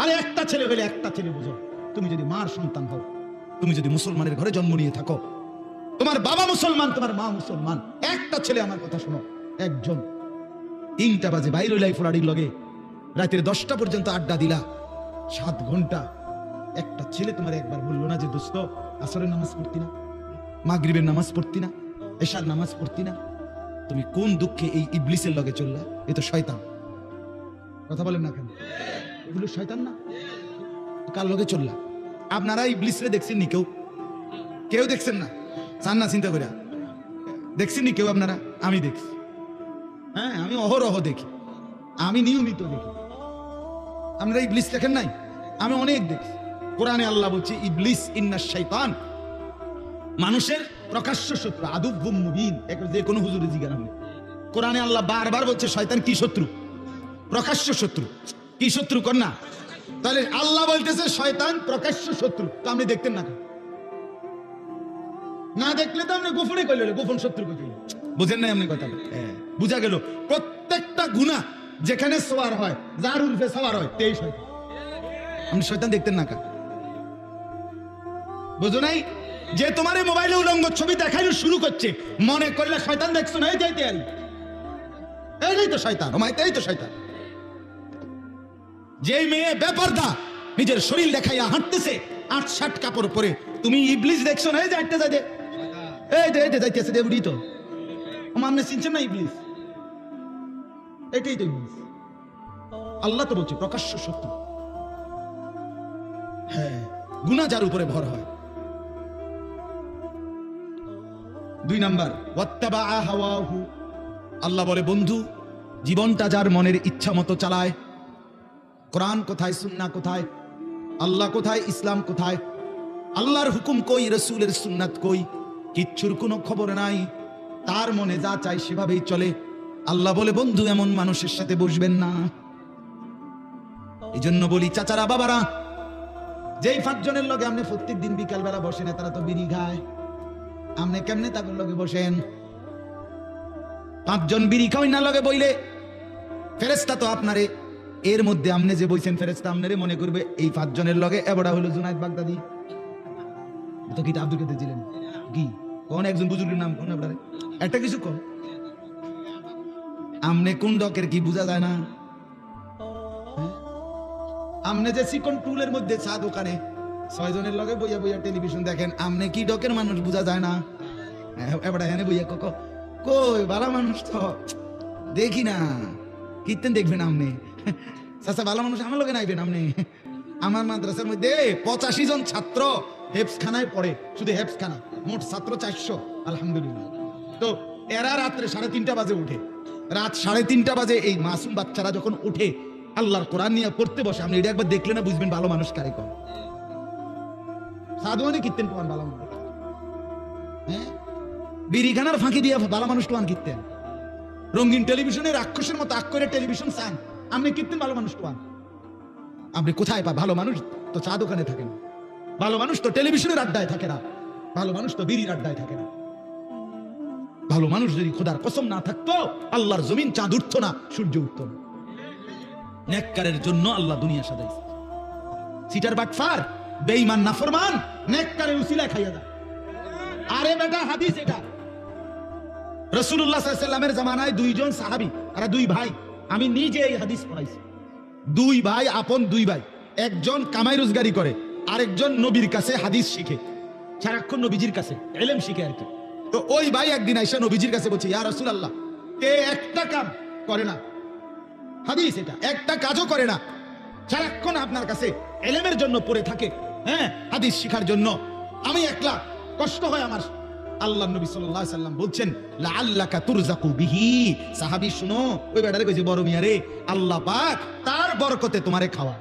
আরে একটা ছেলে হলে একটা ছেলে বুঝো, তুমি যদি মার সন্তান হও, তুমি যদি মুসলমানের ঘরে জন্ম নিয়ে থাকো, তোমার বাবা মুসলমান, তোমার মা মুসলমান, একটা ছেলে, আমার কথা শোনো, একজন 3টা বাজে বাইর হইলাই ফোলাড়ির লগে, রাতের 10টা পর্যন্ত আড্ডা দিলা, 7 ঘন্টা, একটা ছেলে তোমার একবার বললো না যে দোস্ত আসরের নামাজ পড়তি না, মাগরিবের নামাজ পড়তি না, এশার নামাজ পড়তি না? তুমি কোন দুঃখে এই ইবলিসের লগে চললা? এ তো শয়তান। কথা বলেন না কেন? এগুলো শয়তান না? কার লগে চললা? আপনারা ইবলিসরে দেখছেন নি? কেউ দেখছেন না? চান না চিন্তা করে দেখছেন নি কেউ আপনারা? আমি দেখছি, হ্যাঁ, আমি অহরহ দেখি, আমি নিয়মিত দেখি। আপনারা ইবলিস দেখেন নাই? আমি অনেক দেখছি। কোরআনে আল্লাহ বলছে ইবলিস ইন্নাশ শাইতান, মানুষের প্রকাশ্য শত্রু, আদুব্বুম মুবিন। যে কোনো হুজুরে জিজ্ঞাসা হবে, কোরআনে আল্লাহ বারবার বলছে শয়তান কি শত্রু? প্রকাশ্য শত্রু। কি শত্রু কর না? তাহলে আল্লাহ বলতেছে শয়তান প্রকাশ্য শত্রু, তো আপনি দেখতেন না? না দেখলে তো আপনি গোপনে কইলে, গোপন শত্রু কইলে বুঝেন নাই আপনি কথা? বুঝা গেল প্রত্যেকটা গুনাহ যেখানে সওয়ার হয়, যার উল্ফে সওয়ার হয়, তেই শয়তান। আপনি শয়তান দেখতেন না কা? বুঝো নাই? যে তোমার মোবাইলে উলঙ্গ ছবি দেখাইলো শুরু করছে, মনে করলে শয়তান দেখছো না? এই যাইতে আরি, এই তো শয়তান, এই তো শয়তান। যে মেয়ে বেপরদা নিজের শরীর দেখাইয়া হাঁটতেছে 8-7 কাপড় পরে, তুমি ইবলিস দেখছো না? এই যাইতে যাইতে, এই যাইতেছে দেবড়ি, তো আপনি চিনছেন না ইবলিস? এটাই তো ইবলিস। আল্লাহ তো বলছে প্রকাশ্য শত্রু। হ্যাঁ, গুনাহ যার উপরে ভর হয়। 2 নাম্বার, ওয়াত্তাবা হাওয়াহু। আল্লাহ বলে বন্ধু, জীবনটা যার মনের ইচ্ছা মতো চালায়। কোরআন কোথায়, সুন্নাহ কোথায়, আল্লাহ কোথায়, ইসলাম কোথায়, আল্লাহর হুকুম কই, রাসূলের সুন্নাত কই, কিচ্ছুর কোনো খবর নাই। তার মনে যা চাই সেভাবেই চলে। আল্লাহ বলে বন্ধু, এমন মানুষের সাথে বসবেন না। এই জন্য বলি চাচারা, বাবারা, যেই 5 জনের লগে আপনি প্রত্যেক দিন বিকাল বেলা বসেন, তারা তো বিড়ি খায়, আপনি কেমনে তাদের লগে বসেন? 5 জন বিড়ি খাওয়াই না লগে বইলে ফেরেশতা তো আপনারে, এর মধ্যে আপনি যে বইছেন ফেরেশতা আপনারে মনে করবে এই 5 জনের লগে এবড়া হলো জুনায়েদ বাগদাদি। তো কি আব্দুল কাদের জিলানী কি কোন একজন বুজুর্গের নাম কোন? আপনারে একটা কিছু কোন, আমনে কোন ডকের কি বোঝা যায় না? আমনে যে চিকন টুলের মধ্যে চা দোকানে 6 জনের লগে বইয়া বইয়া টেলিভিশন দেখেন, আমনে কি ডকের মানুষ বোঝা যায় না? এবড়া হেনে বইয়া কই ভালো মানুষ তো দেখি না, কীর্তেন দেখবেন আপনি? চাচা ভালো মানুষ আমার লগে নাইবেন আপনি? আমার মাদ্রাসার মধ্যে 85 জন ছাত্র হেফজখানায় পড়ে, শুধু হেফজখানা, মোট ছাত্র 400, আলহামদুলিল্লাহ। তো এরা রাত্রে 3:30 বাজে উঠে, রাত 3:30 বাজে এই মাসুম বাচ্চারা যখন উঠে আল্লাহর কোরআন নিয়ে পড়তে বসে, আপনি এটা একবার দেখলে না বুঝবেন ভালো মানুষ কারে কন। সাধুয়ানি কীর্তেন কোন ভালো মানুষ? হ্যাঁ, বিড়িখানার ফাঁকি দিয়ে ভালো মানুষ কোন কীর্তেন? রঙিন টেলিভিশনে রাক্ষসের মতো আক করে টেলিভিশন চান, আপনি কীর্তেন ভালো মানুষ কোন? আপনি কোথায় পা? ভালো মানুষ তো চা দোকানে থাকে না, ভালো মানুষ তো টেলিভিশনের আড্ডায় থাকে না, ভালো মানুষ তো বিড়ির আড্ডায় থাকে না। ভালো মানুষ যদি খোদার কসম না থাকতো, আল্লাহর জমিন চাঁদ উঠতো না, সূর্য উঠতো না। নেককারের জন্য আল্লাহ দুনিয়া সাজাইছে। সিটার বাটফার, বেঈমান, নাফরমান নেককারের উসিলা খাইয়া যায়। আরে বেটা, হাদিস এটা। রাসূলুল্লাহ সাল্লাল্লাহু আলাইহি ওয়াসাল্লামের জামানায় 2 জন সাহাবী, আর 2 ভাই, আমি নিজে এই হাদিস পড়াইছি। 2 ভাই, আপন 2 ভাই, একজন কামাই রোজগারি করে, আরেকজন নবীর কাছে হাদিস শিখে, সারাক্ষণ নবীজির কাছে ইলম শিখে আর কি। তো ওই ভাই একদিন আইসা নবীজির কাছে বলছে, ইয়া রাসূলুল্লাহ, কে একটা কাম করে না, হাদিস এটা, একটা কাজও করে না, সারাক্ষণ আপনার কাছে ইলমের জন্য পড়ে থাকে, হ্যাঁ, হাদিস শিখার জন্য, আমি একলা, কষ্ট হয় আমার। আল্লাহর নবী সাল্লাল্লাহু আলাইহি ওয়াসাল্লাম বলছেন, লাআল্লাকা তুরযাকু বিহি। সাহাবী শুনো, ওই বেটারে কইছে, বড় মিয়া রে, আল্লাহ পাক তার বরকতে তোমারে খাওয়া।